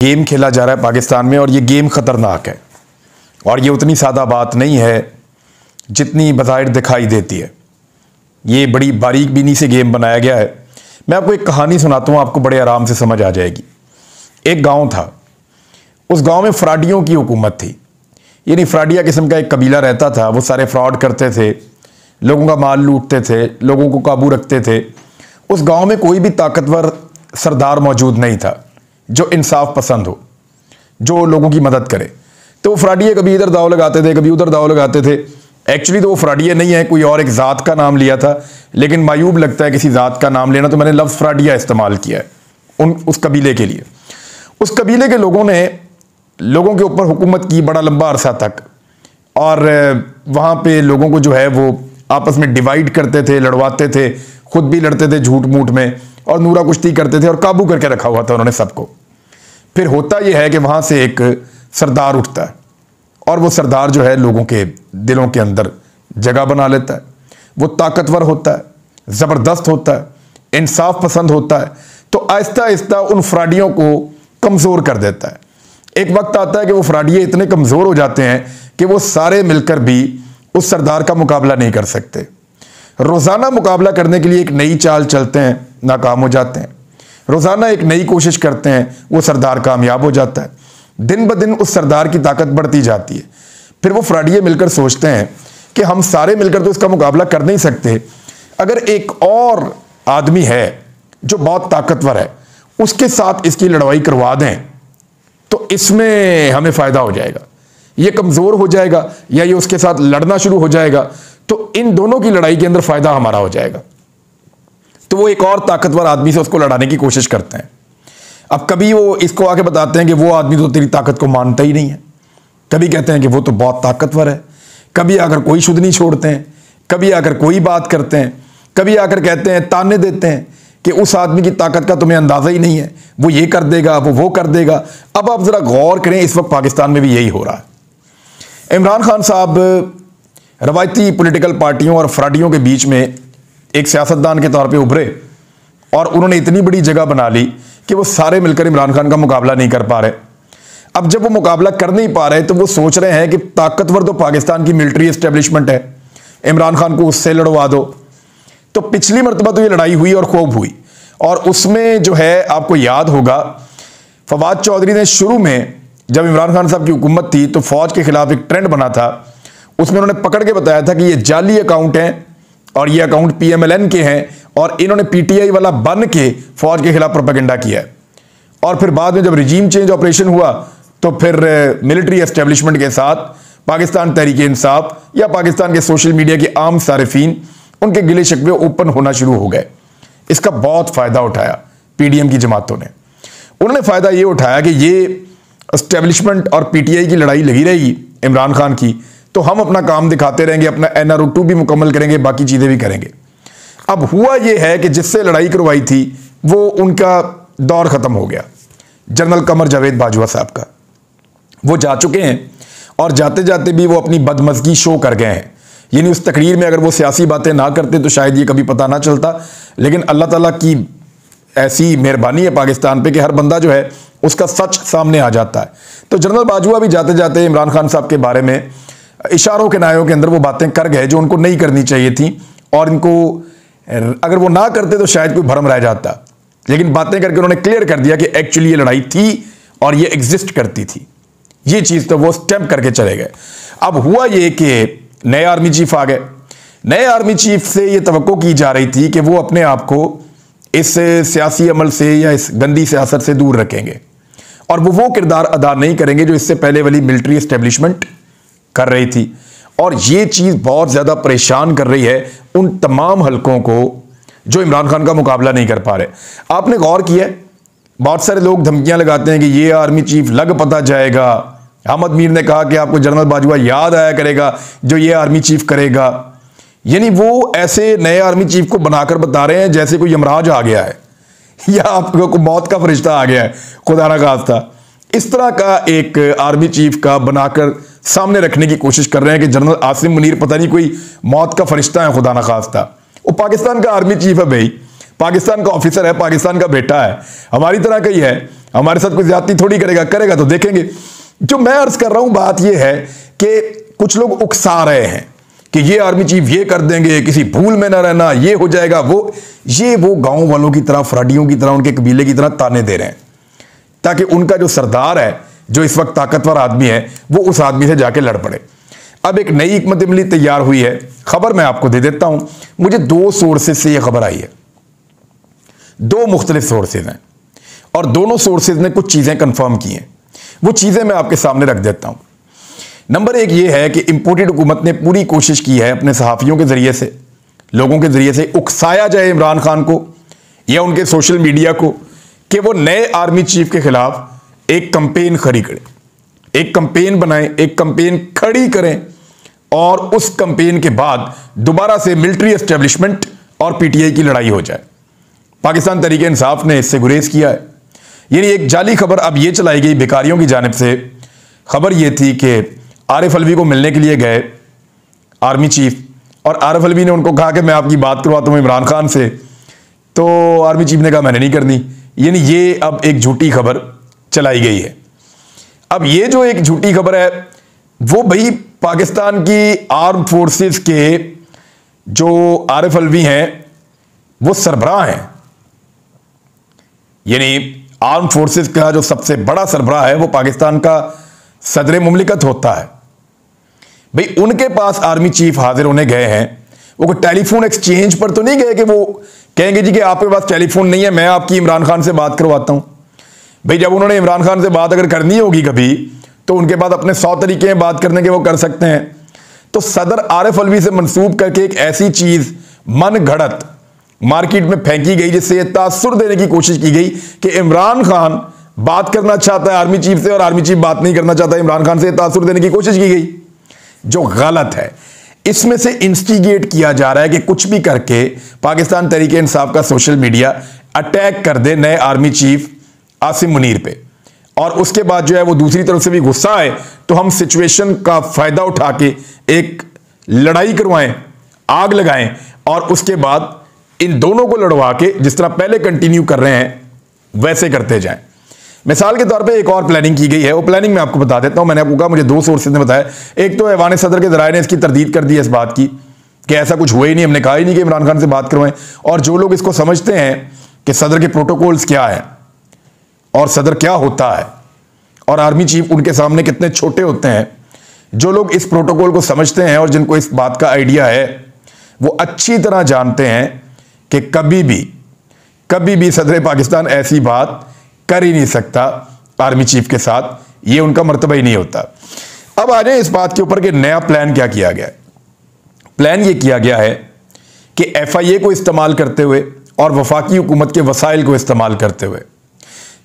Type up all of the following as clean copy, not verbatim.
Game खेला जा रहा है पाकिस्तान में और ये गेम ख़तरनाक है और ये उतनी सादा बात नहीं है जितनी बज़ाहिर दिखाई देती है। ये बड़ी बारीक बीनी से गेम बनाया गया है। मैं आपको एक कहानी सुनाता हूँ, आपको बड़े आराम से समझ आ जाएगी। एक गांव था, उस गांव में फ्राडियों की हुकूमत थी, यानी फ्राडिया किस्म का एक कबीला रहता था। वो सारे फ्रॉड करते थे, लोगों का माल लूटते थे, लोगों को काबू रखते थे। उस गांव में कोई भी ताकतवर सरदार मौजूद नहीं था जो इंसाफ पसंद हो, जो लोगों की मदद करे। तो वो फ्राडिये कभी इधर दाव लगाते थे, कभी उधर दाव लगाते थे। एक्चुअली तो वो फ्राडिये नहीं है, कोई और एक ज़ात का नाम लिया था, लेकिन मायूब लगता है किसी ज़ात का नाम लेना, तो मैंने लफ्ज़ फ्राडिया इस्तेमाल किया है उस कबीले के लिए। उस कबीले के लोगों ने लोगों के ऊपर हुकूमत की बड़ा लंबा अरसा तक, और वहाँ पे लोगों को जो है वो आपस में डिवाइड करते थे, लड़वाते थे, खुद भी लड़ते थे झूठ मूठ में, और नूरा कुश्ती करते थे और काबू करके रखा हुआ था उन्होंने सबको। फिर होता यह है कि वहाँ से एक सरदार उठता है और वो सरदार जो है लोगों के दिलों के अंदर जगह बना लेता है। वो ताकतवर होता है, ज़बरदस्त होता है, इंसाफ पसंद होता है, तो आहिस्ता आहिस्ता उन फ्राडियों को कमज़ोर कर देता है। एक वक्त आता है कि वो फ्राडिये इतने कमज़ोर हो जाते हैं कि वो सारे मिलकर भी उस सरदार का मुकाबला नहीं कर सकते। रोज़ाना मुकाबला करने के लिए एक नई चाल चलते हैं, नाकाम हो जाते हैं। रोज़ाना एक नई कोशिश करते हैं, वो सरदार कामयाब हो जाता है। दिन ब दिन उस सरदार की ताकत बढ़ती जाती है। फिर वो फ्राडिये मिलकर सोचते हैं कि हम सारे मिलकर तो इसका मुकाबला कर नहीं सकते, अगर एक और आदमी है जो बहुत ताकतवर है, उसके साथ इसकी लड़ाई करवा दें तो इसमें हमें फ़ायदा हो जाएगा। ये कमज़ोर हो जाएगा या ये उसके साथ लड़ना शुरू हो जाएगा, तो इन दोनों की लड़ाई के अंदर फ़ायदा हमारा हो जाएगा। तो वो एक और ताकतवर आदमी से उसको लड़ाने की कोशिश करते हैं। अब कभी वो इसको आके बताते हैं कि वो आदमी तो तेरी ताकत को मानता ही नहीं है, कभी कहते हैं कि वो तो बहुत ताकतवर है, कभी आकर कोई शुद्ध नहीं छोड़ते हैं, कभी आकर कोई बात करते हैं, कभी आकर कहते हैं, ताने देते हैं कि उस आदमी की ताकत का तुम्हें अंदाज़ा ही नहीं है, वो ये कर देगा, वो कर देगा। अब आप ज़रा गौर करें, इस वक्त पाकिस्तान में भी यही हो रहा है। इमरान खान साहब रवायती पॉलिटिकल पार्टियों और फ्राडियों के बीच में एक सियासतदान के तौर पे उभरे और उन्होंने इतनी बड़ी जगह बना ली कि वो सारे मिलकर इमरान खान का मुकाबला नहीं कर पा रहे। अब जब वो मुकाबला कर नहीं पा रहे तो वो सोच रहे हैं कि ताकतवर तो पाकिस्तान की मिलिट्री एस्टेब्लिशमेंट है, इमरान खान को उससे लड़वा दो। तो पिछली मरतबा तो ये लड़ाई हुई और खूब हुई, और उसमें जो है आपको याद होगा फवाद चौधरी ने शुरू में जब इमरान खान साहब की हुकूमत थी तो फौज के खिलाफ एक ट्रेंड बना था। उसमें उन्होंने पकड़ के बताया था कि ये जाली अकाउंट हैं और ये अकाउंट PMLN के हैं, और इन्होंने PTI वाला बन के फौज के खिलाफ प्रोपेगेंडा किया है। और फिर बाद में जब रिजीम चेंज ऑपरेशन हुआ तो फिर मिलिट्री एस्टेब्लिशमेंट के साथ पाकिस्तान तहरीक इंसाफ या पाकिस्तान के सोशल मीडिया के आम सारिफीन, उनके गिले शिकवे ओपन होना शुरू हो गए। इसका बहुत फ़ायदा उठाया PDM की जमातों ने। उन्होंने फ़ायदा ये उठाया कि ये एस्टेब्लिशमेंट और PTI की लड़ाई लगी रहेगी इमरान खान की, तो हम अपना काम दिखाते रहेंगे, अपना NRO 2 भी मुकम्मल करेंगे, बाकी चीज़ें भी करेंगे। अब हुआ ये है कि जिससे लड़ाई करवाई थी वो उनका दौर ख़त्म हो गया, जनरल कमर जावेद बाजवा साहब का। वो जा चुके हैं और जाते जाते भी वो अपनी बदमज़गी शो कर गए हैं। यानी उस तकरीर में अगर वो सियासी बातें ना करते तो शायद ये कभी पता ना चलता, लेकिन अल्लाह ताला की ऐसी मेहरबानी है पाकिस्तान पे कि हर बंदा जो है उसका सच सामने आ जाता है। तो जनरल बाजवा भी जाते जाते इमरान खान साहब के बारे में इशारों के नायों के अंदर वो बातें कर गए जो उनको नहीं करनी चाहिए थी, और इनको अगर वो ना करते तो शायद कोई भरम रह जाता, लेकिन बातें करके उन्होंने क्लियर कर दिया कि एक्चुअली ये लड़ाई थी और ये एग्जिस्ट करती थी। ये चीज़ तो वो स्टैम्प करके चले गए। अब हुआ ये कि नए आर्मी चीफ आ गए। नए आर्मी चीफ से ये तवक्को की जा रही थी कि वो अपने आप को इस सियासी अमल से या इस गंदी सियासत से दूर रखेंगे और वो किरदार अदा नहीं करेंगे जो इससे पहले वाली मिलिट्री एस्टेब्लिशमेंट कर रही थी। और ये चीज़ बहुत ज़्यादा परेशान कर रही है उन तमाम हलकों को जो इमरान खान का मुकाबला नहीं कर पा रहे। आपने गौर किया, बहुत सारे लोग धमकियां लगाते हैं कि ये आर्मी चीफ लग पता जाएगा। अहमद मीर ने कहा कि आपको जनरल बाजवा याद आया करेगा जो ये आर्मी चीफ करेगा। यानी वो ऐसे नए आर्मी चीफ को बनाकर बता रहे हैं जैसे कोई यमराज आ गया है या आपको मौत का फरिश्ता आ गया है, खुदा ना खास्ता। इस तरह का एक आर्मी चीफ का बनाकर सामने रखने की कोशिश कर रहे हैं कि जनरल आसिम मुनीर पता नहीं कोई मौत का फरिश्ता है, खुदा ना खास्ता। वो पाकिस्तान का आर्मी चीफ है भाई, पाकिस्तान का ऑफिसर है, पाकिस्तान का बेटा है, हमारी तरह का ही है। हमारे साथ कोई ज्यादती थोड़ी करेगा, करेगा तो देखेंगे। जो मैं अर्ज कर रहा हूं बात यह है कि कुछ लोग उकसा रहे हैं कि ये आर्मी चीफ ये कर देंगे, किसी भूल में ना रहना, ये हो जाएगा, वो गांव वालों की तरह, फराडियों की तरह, उनके कबीले की तरह ताने दे रहे हैं ताकि उनका जो सरदार है, जो इस वक्त ताकतवर आदमी है, वो उस आदमी से जाके लड़ पड़े। अब एक नई हिकमत अमली तैयार हुई है। खबर मैं आपको दे देता हूं, मुझे 2 सोर्सेज से यह खबर आई है, 2 मुख्तलिफ सोर्सेज हैं और दोनों सोर्सेज ने कुछ चीजें कंफर्म की हैं। वो चीजें मैं आपके सामने रख देता हूं। नंबर 1 ये है कि इंपोर्टेड हुकूमत ने पूरी कोशिश की है अपने सहाफियों के जरिए से, लोगों के जरिए से उकसाया जाए इमरान खान को या उनके सोशल मीडिया को कि वो नए आर्मी चीफ के खिलाफ एक कंपेन खड़ी करें, एक कंपेन बनाएं, एक कंपेन खड़ी करें और उस कंपेन के बाद दोबारा से मिलिट्री एस्टेब्लिशमेंट और पीटीआई की लड़ाई हो जाए। पाकिस्तान तहरीक इंसाफ ने इससे गुरेज किया है। यानी एक जाली खबर अब यह चलाई गई बेकारियों की जानिब से। खबर यह थी कि आरिफ अलवी को मिलने के लिए गए आर्मी चीफ और आरिफ अलवी ने उनको कहा कि मैं आपकी बात करवाता हूं इमरान खान से, तो आर्मी चीफ ने कहा मैंने नहीं करनी। यानी ये अब एक झूठी खबर चलाई गई है। अब ये जो एक झूठी खबर है वो भाई पाकिस्तान की आर्म फोर्सेस के जो आरिफ अलवी हैं वो सरबराह हैं। यानी आर्म फोर्सेस का जो सबसे बड़ा सरबराह है वो पाकिस्तान का सदर मुमलिकत होता है। भाई उनके पास आर्मी चीफ हाजिर होने गए हैं, वो टेलीफोन एक्सचेंज पर तो नहीं गए कि वो कहेंगे जी कि आपके पास टेलीफोन नहीं है, मैं आपकी इमरान खान से बात करवाता हूं। भाई जब उन्होंने इमरान खान से बात अगर करनी होगी कभी तो उनके पास अपने 100 तरीके हैं बात करने के, वो कर सकते हैं। तो सदर आरिफ अलवी से मंसूब करके एक ऐसी चीज मन घड़त मार्केट में फेंकी गई जिससे यह तासुर देने की कोशिश की गई कि इमरान खान बात करना चाहता है आर्मी चीफ से और आर्मी चीफ बात नहीं करना चाहता इमरान खान से, तासुर देने की कोशिश की गई, जो गलत है। इसमें से इंस्टिगेट किया जा रहा है कि कुछ भी करके पाकिस्तान तहरीक इंसाफ का सोशल मीडिया अटैक कर दे नए आर्मी चीफ आसिम मुनीर पे, और उसके बाद जो है वो दूसरी तरफ से भी गुस्सा आए तो हम सिचुएशन का फायदा उठा के एक लड़ाई करवाएं, आग लगाएं और उसके बाद इन दोनों को लड़वा के जिस तरह पहले कंटिन्यू कर रहे हैं वैसे करते जाएं। मिसाल के तौर पे एक और प्लानिंग की गई है, वो प्लानिंग मैं आपको बता देता हूं। मैंने आपको कहा मुझे 2 सोर्सेज ने बताया। एक तो ऐवान सदर के जराए ने इसकी तरदीद कर दी है इस बात की कि ऐसा कुछ हुआ ही नहीं, हमने कहा ही नहीं कि इमरान खान से बात करवाएं। और जो लोग इसको समझते हैं कि सदर के प्रोटोकॉल्स क्या है और सदर क्या होता है और आर्मी चीफ उनके सामने कितने छोटे होते हैं, जो लोग इस प्रोटोकॉल को समझते हैं और जिनको इस बात का आइडिया है वो अच्छी तरह जानते हैं कि कभी भी सदर पाकिस्तान ऐसी बात कर ही नहीं सकता आर्मी चीफ के साथ, ये उनका मर्तबा ही नहीं होता। अब आ जाए इस बात के ऊपर कि नया प्लान क्या किया गया है। प्लान ये किया गया है कि FIA को इस्तेमाल करते हुए और वफाकी हुकूमत के वसाइल को इस्तेमाल करते हुए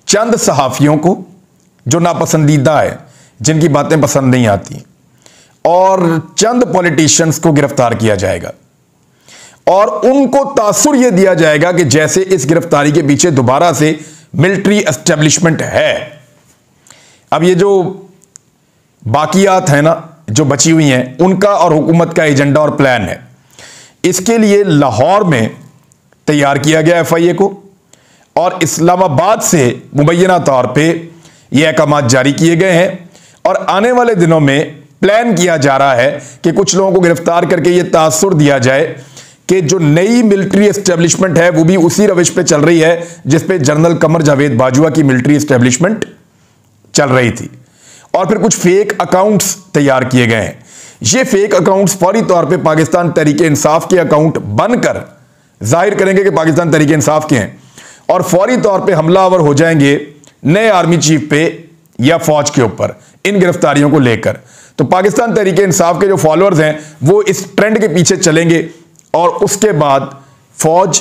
चंद सहाफ़ियों को जो नापसंदीदा है, जिनकी बातें पसंद नहीं आती, और चंद पॉलिटिशियंस को गिरफ्तार किया जाएगा और उनको तासुर यह दिया जाएगा कि जैसे इस गिरफ्तारी के पीछे दोबारा से मिलिट्री एस्टेब्लिशमेंट है। अब ये जो बाकियात है ना जो बची हुई हैं, उनका और हुकूमत का एजेंडा और प्लान है। इसके लिए लाहौर में तैयार किया गया FIA को और इस्लामाबाद से मुबैना तौर पे ये अहकाम जारी किए गए हैं और आने वाले दिनों में प्लान किया जा रहा है कि कुछ लोगों को गिरफ्तार करके ये तासुर दिया जाए कि जो नई मिलिट्री एस्टेब्लिशमेंट है वो भी उसी रविश पे चल रही है जिस पे जनरल कमर जावेद बाजुआ की मिलिट्री एस्टेब्लिशमेंट चल रही थी। और फिर कुछ फेक अकाउंट्स तैयार किए गए हैं। ये फेक अकाउंट्स फौरी तौर पे पाकिस्तान तहरीक इंसाफ के अकाउंट बनकर जाहिर करेंगे कि पाकिस्तान तहरीक इंसाफ के हैं और फौरी तौर पे हमलावर हो जाएंगे नए आर्मी चीफ पे या फौज के ऊपर इन गिरफ्तारियों को लेकर। तो पाकिस्तान तहरीक इंसाफ के जो फॉलोअर्स हैं वो इस ट्रेंड के पीछे चलेंगे और उसके बाद फौज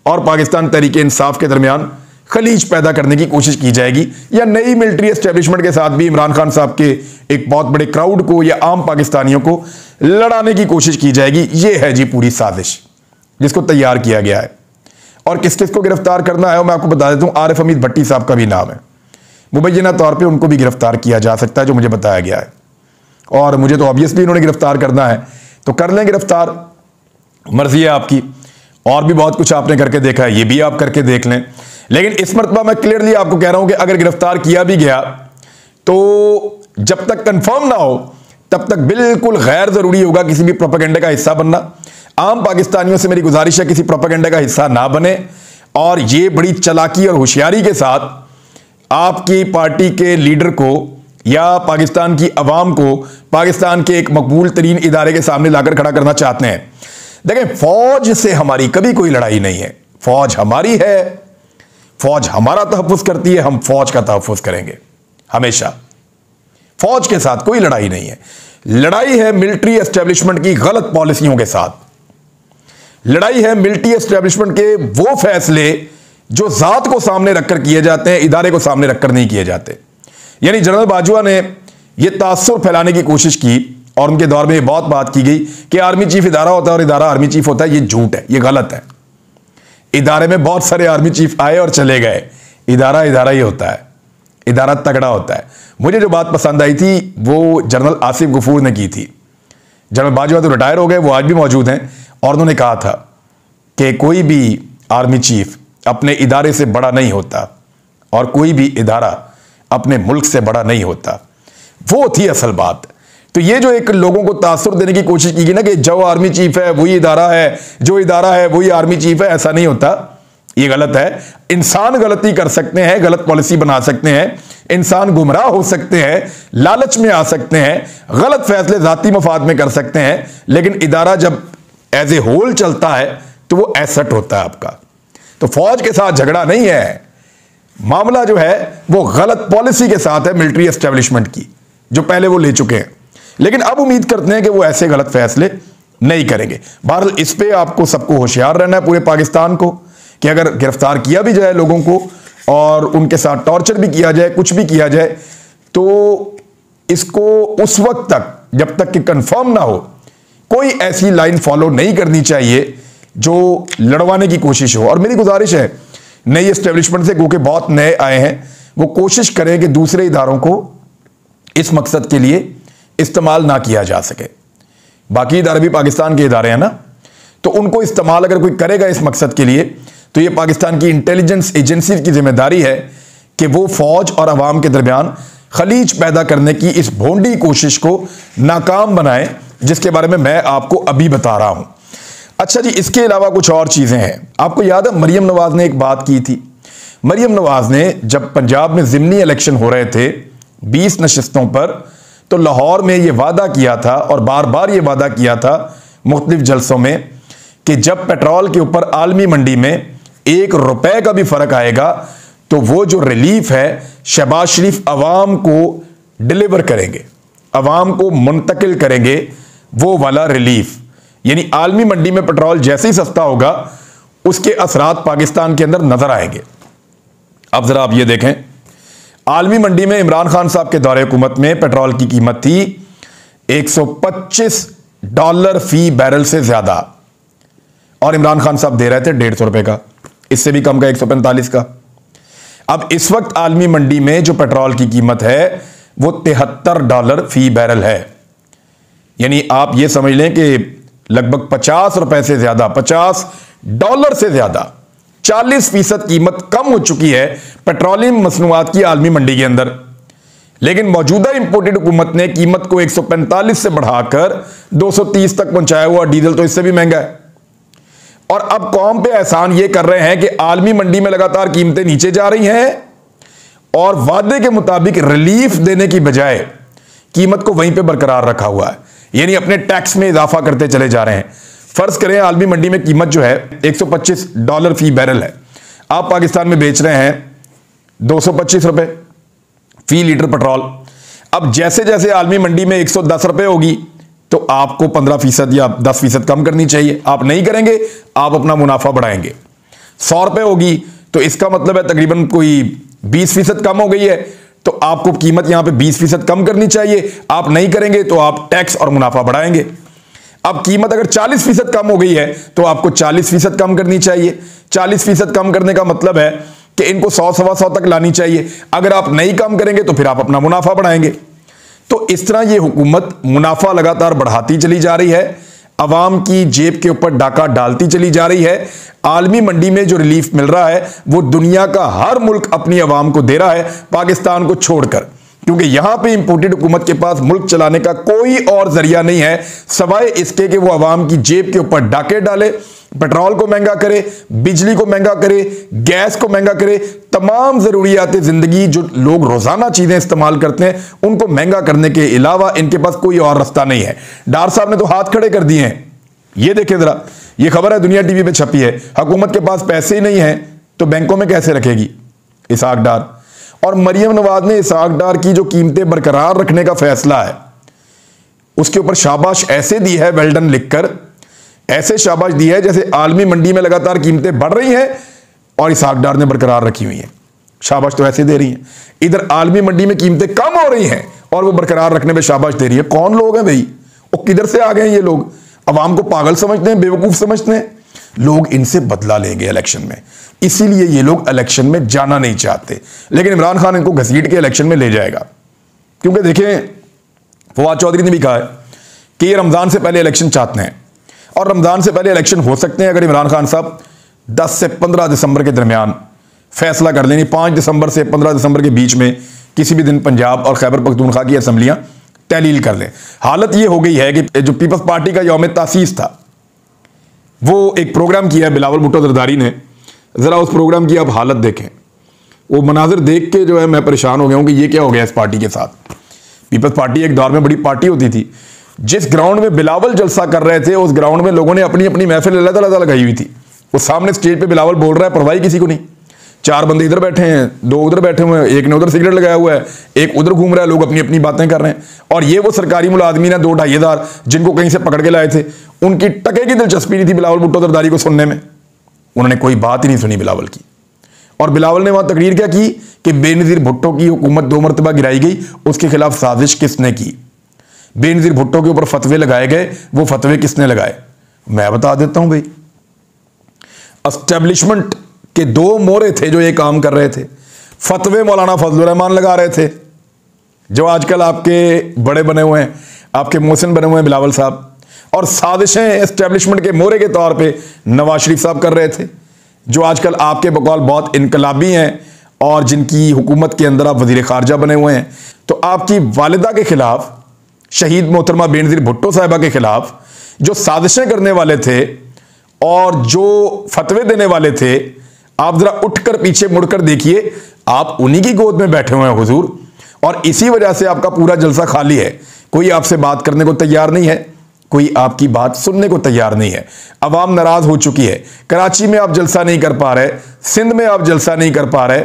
और पाकिस्तान तहरीक इंसाफ के दरमियान खलीज पैदा करने की कोशिश की जाएगी या नई मिलिट्री एस्टेब्लिशमेंट के साथ भी इमरान खान साहब के एक बहुत बड़े क्राउड को या आम पाकिस्तानियों को लड़ाने की कोशिश की जाएगी। यह है जी पूरी साजिश जिसको तैयार किया गया है। और किस किस को गिरफ्तार करना है वो मैं आपको बता देता हूं। आरिफ हमीद भट्टी साहब का भी नाम है, मुबैना तौर पे उनको भी गिरफ्तार किया जा सकता है जो मुझे बताया गया है। और मुझे तो ऑब्वियसली इन्होंने गिरफ्तार करना है तो कर लें गिरफ्तार, मर्जी है आपकी। और भी बहुत कुछ आपने करके देखा है, ये भी आप करके देख लें। लेकिन इस मरतबा मैं क्लियरली आपको कह रहा हूं कि अगर गिरफ्तार किया भी गया तो जब तक कंफर्म ना हो तब तक बिल्कुल गैर जरूरी होगा किसी भी प्रोपेगेंडे का हिस्सा बनना। आम पाकिस्तानियों से मेरी गुजारिश है किसी प्रोपेगेंडे का हिस्सा ना बने, और ये बड़ी चालाकी और होशियारी के साथ आपकी पार्टी के लीडर को या पाकिस्तान की अवाम को पाकिस्तान के एक मकबूल तरीन इदारे के सामने लाकर खड़ा करना चाहते हैं। देखें, फौज से हमारी कभी कोई लड़ाई नहीं है, फौज हमारी है, फौज हमारा तहफ़्फ़ुज़ करती है, हम फौज का तहफ़्फ़ुज़ करेंगे हमेशा। फौज के साथ कोई लड़ाई नहीं है। लड़ाई है मिलिट्री एस्टेब्लिशमेंट की गलत पॉलिसियों के साथ, लड़ाई है मिलिट्री एस्टेब्लिशमेंट के वो फैसले जो जात को सामने रखकर किए जाते हैं, इदारे को सामने रखकर नहीं किए जाते। यानी जनरल बाजवा ने यह तासुर फैलाने की कोशिश की और उनके दौर में यह बहुत बात की गई कि आर्मी चीफ इदारा होता है और इदारा आर्मी चीफ होता है। यह झूठ है, यह गलत है। इदारे में बहुत सारे आर्मी चीफ आए और चले गए, इदारा इदारा ही होता है, इदारा तगड़ा होता है। मुझे जो बात पसंद आई थी वो जनरल आसिफ गफूर ने की थी। जनरल बाजवा तो रिटायर हो गए, वो आज भी मौजूद हैं, और उन्होंने कहा था कि कोई भी आर्मी चीफ अपने इदारे से बड़ा नहीं होता और कोई भी इदारा अपने मुल्क से बड़ा नहीं होता। वो थी असल बात। तो ये जो एक लोगों को तासुर देने की कोशिश की गई ना कि जो आर्मी चीफ है वही इदारा है, जो इदारा है वही आर्मी चीफ है, ऐसा नहीं होता, ये गलत है। इंसान गलती कर सकते हैं, गलत पॉलिसी बना सकते हैं, इंसान गुमराह हो सकते हैं, लालच में आ सकते हैं, गलत फैसले जाती मफाद में कर सकते हैं, लेकिन इदारा जब एज ए होल चलता है तो वो एसेट होता है आपका। तो फौज के साथ झगड़ा नहीं है, मामला जो है वो गलत पॉलिसी के साथ है मिलिट्री एस्टेब्लिशमेंट की, जो पहले वो ले चुके हैं। लेकिन अब उम्मीद करते हैं कि वो ऐसे गलत फैसले नहीं करेंगे। बहरहाल इस पे आपको सबको होशियार रहना है, पूरे पाकिस्तान को, कि अगर गिरफ्तार किया भी जाए लोगों को और उनके साथ टॉर्चर भी किया जाए, कुछ भी किया जाए, तो इसको उस वक्त तक जब तक कि कंफर्म ना हो कोई ऐसी लाइन फॉलो नहीं करनी चाहिए जो लड़वाने की कोशिश हो। और मेरी गुजारिश है नई एस्टेब्लिशमेंट से, क्योंकि बहुत नए आए हैं, वो कोशिश करें कि दूसरे इदारों को इस मकसद के लिए इस्तेमाल ना किया जा सके। बाकी इदारे भी पाकिस्तान के इदारे हैं ना, तो उनको इस्तेमाल अगर कोई करेगा इस मकसद के लिए तो ये पाकिस्तान की इंटेलिजेंस एजेंसी की जिम्मेदारी है कि वो फौज और अवाम के दरमियान खलीज पैदा करने की इस भोंडी कोशिश को नाकाम बनाए, जिसके बारे में मैं आपको अभी बता रहा हूं। अच्छा जी, इसके अलावा कुछ और चीजें हैं। आपको याद है मरियम नवाज ने एक बात की थी। मरियम नवाज ने जब पंजाब में ज़िमनी इलेक्शन हो रहे थे 20 नशिस्तों पर, तो लाहौर में यह वादा किया था और बार बार यह वादा किया था मुख्तलिफ जलसों में कि जब पेट्रोल के ऊपर आलमी मंडी में 1 रुपए का भी फर्क आएगा तो वो जो रिलीफ है शहबाज शरीफ अवाम को डिलीवर करेंगे, अवाम को मुंतकिल करेंगे वो वाला रिलीफ। यानी आलमी मंडी में पेट्रोल जैसे ही सस्ता होगा उसके असरात पाकिस्तान के अंदर नजर आएंगे। अब जरा आप ये देखें, आलमी मंडी में इमरान खान साहब के दौरे हुकूमत में पेट्रोल की कीमत थी $125 फी बैरल से ज्यादा, और इमरान खान साहब दे रहे थे 150 रुपए का, इससे भी कम का 145 का। अब इस वक्त आलमी मंडी में जो पेट्रोल की कीमत है वो $73 फी बैरल है। यानी आप ये समझ लें कि लगभग 50 रुपए से ज्यादा, $50 से ज्यादा, 40% कीमत कम हो चुकी है पेट्रोलियम मसनूआत की आलमी मंडी के अंदर। लेकिन मौजूदा इंपोर्टेड हुकूमत ने कीमत को 145 से बढ़ाकर 230 तक पहुंचाया हुआ। डीजल तो इससे भी महंगा है। और अब कौम पे एहसान ये कर रहे हैं कि आलमी मंडी में लगातार कीमतें नीचे जा रही हैं और वादे के मुताबिक रिलीफ देने की बजाय कीमत को वहीं पे बरकरार रखा हुआ है, यानी अपने टैक्स में इजाफा करते चले जा रहे हैं। फर्ज करें आलमी मंडी में कीमत जो है $125 फी बैरल है, आप पाकिस्तान में बेच रहे हैं 225 रुपए फी लीटर पेट्रोल। अब जैसे जैसे आलमी मंडी में 110 रुपए होगी तो आपको 15% या 10% कम करनी चाहिए। आप नहीं करेंगे, आप अपना मुनाफा बढ़ाएंगे। 100 रुपए होगी तो इसका मतलब है तकरीबन कोई 20% कम हो गई है, तो आपको कीमत यहां पे 20% कम करनी चाहिए। आप नहीं करेंगे तो आप टैक्स और मुनाफा बढ़ाएंगे। अब कीमत अगर 40% कम हो गई है तो आपको 40% कम करनी चाहिए। 40% कम करने का मतलब है कि इनको 100 सवा 100 तक लानी चाहिए। अगर आप नहीं कम करेंगे तो फिर आप अपना मुनाफा बढ़ाएंगे। तो इस तरह ये हुकूमत मुनाफा लगातार बढ़ाती चली जा रही है। अवाम की जेब के ऊपर डाका डालती चली जा रही है। आलमी मंडी में जो रिलीफ मिल रहा है वो दुनिया का हर मुल्क अपनी अवाम को दे रहा है, पाकिस्तान को छोड़कर, क्योंकि यहां पे इंपोर्टेड हुकूमत के पास मुल्क चलाने का कोई और जरिया नहीं है सवाए इसके कि वो अवाम की जेब के ऊपर डाके डाले, पेट्रोल को महंगा करे, बिजली को महंगा करे, गैस को महंगा करे, तमाम जरूरियात जिंदगी जो लोग रोजाना चीजें इस्तेमाल करते हैं उनको महंगा करने के अलावा इनके पास कोई और रास्ता नहीं है। डार साहब ने तो हाथ खड़े कर दिए हैं। ये देखें जरा, ये खबर है दुनिया टीवी पे छपी है, हुकूमत के पास पैसे ही नहीं है तो बैंकों में कैसे रखेगी इसहाक डार। और मरियम नवाज ने इसहाक डार की जो कीमतें बरकरार रखने का फैसला है उसके ऊपर शाबाश ऐसे दी है, वेल्डन लिखकर ऐसे शाबाश दी है जैसे आलमी मंडी में लगातार कीमतें बढ़ रही हैं और इसहाक डार ने बरकरार रखी हुई हैं। शाबाश तो ऐसे दे रही हैं, इधर आलमी मंडी में कीमतें कम हो रही हैं और वो बरकरार रखने में शाबाश दे रही है। कौन लोग हैं भाई, वो किधर से आ गए हैं ये लोग? अवाम को पागल समझते हैं, बेवकूफ समझते हैं। लोग इनसे बदला लेंगे इलेक्शन में, इसीलिए ये लोग इलेक्शन में जाना नहीं चाहते, लेकिन इमरान खान इनको घसीट के इलेक्शन में ले जाएगा। क्योंकि देखें, फवाद चौधरी ने भी कहा है कि ये रमजान से पहले इलेक्शन चाहते हैं और रमजान से पहले इलेक्शन हो सकते हैं अगर इमरान खान साहब 10 से 15 दिसंबर के दरमियान फैसला कर लें। 5 दिसंबर से 15 दिसंबर के बीच में किसी भी दिन पंजाब और खैबर पख्तूनख्वा की असम्बलियां तहलील कर लें। हालत यह हो गई है कि जो पीपल्स पार्टी का यौम तासीस था वो एक प्रोग्राम किया बिलावल भुट्टो जरदारी ने, जरा उस प्रोग्राम की आप हालत देखें। वो मनाजिर देख के जो है मैं परेशान हो गया हूं कि ये क्या हो गया इस पार्टी के साथ। पीपल्स पार्टी एक दौर में बड़ी पार्टी होती थी। जिस ग्राउंड में बिलावल जलसा कर रहे थे उस ग्राउंड में लोगों ने अपनी अपनी महफिल अलग-अलग लगाई हुई थी। वो सामने स्टेज पे बिलावल बोल रहा है, परवाही किसी को नहीं। 4 बंदे इधर बैठे हैं, 2 उधर बैठे हुए हैं, एक ने उधर सिगरेट लगाया हुआ है, एक उधर घूम रहा है, लोग अपनी अपनी बातें कर रहे हैं। और ये वो सरकारी मुलाजमीन है 2-2.5 हज़ार जिनको कहीं से पकड़ के लाए थे, उनकी टके की दिलचस्पी नहीं थी बिलावल भुट्टो जरदारी को सुनने में। उन्होंने कोई बात ही नहीं सुनी बिलावल की। और बिलावल ने वहां तकरीर क्या की कि बेनजीर भुट्टो की हुकूमत 2 मरतबा गिराई गई, उसके खिलाफ साजिश किसने की, बेनजीर भुट्टो के ऊपर फतवे लगाए गए, वो फतवे किसने लगाए? मैं बता देता हूं भाई। एस्टेब्लिशमेंट के 2 मोहरे थे जो ये काम कर रहे थे। फतवे मौलाना फजलुर रहमान लगा रहे थे जो आजकल आपके बड़े बने हुए हैं, आपके मोहसिन बने हुए हैं बिलावल साहब, और साजिशें एस्टेब्लिशमेंट के मोहरे के तौर पे नवाज शरीफ साहब कर रहे थे जो आजकल आपके बकौल बहुत इनकलाबी हैं और जिनकी हुकूमत के अंदर आप वजीर खारजा बने हुए हैं। तो आपकी वालिदा के खिलाफ, शहीद मोहतरमा बेनजीर भुट्टो साहिबा के खिलाफ जो साजिशें करने वाले थे और जो फतवे देने वाले थे, आप जरा उठकर पीछे मुड़कर देखिए, आप उन्हीं की गोद में बैठे हुए हैं हुजूर। और इसी वजह से आपका पूरा जलसा खाली है। कोई आपसे बात करने को तैयार नहीं है, कोई आपकी बात सुनने को तैयार नहीं है। अवाम नाराज हो चुकी है। कराची में आप जलसा नहीं कर पा रहे, सिंध में आप जलसा नहीं कर पा रहे,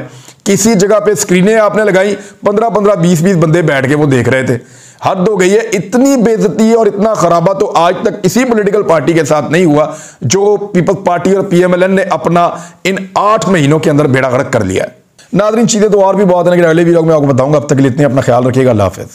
किसी जगह पे स्क्रीनें आपने लगाई, 15-15, 20-20 बंदे बैठ के वो देख रहे थे। हद हो गई है। इतनी बेइज्जती और इतना खराबा तो आज तक किसी पॉलिटिकल पार्टी के साथ नहीं हुआ जो पीपल्स पार्टी और पीएमएलएन ने अपना इन 8 महीनों के अंदर बेड़ा गर्क कर लिया है। नाज़रीन, चीजें तो और भी बहुत है लेकिन अगले वीडियो में आपको बताऊंगा। अब तक के लिए इतने, अपना ख्याल रखिएगा। अल्लाह हाफ़िज़।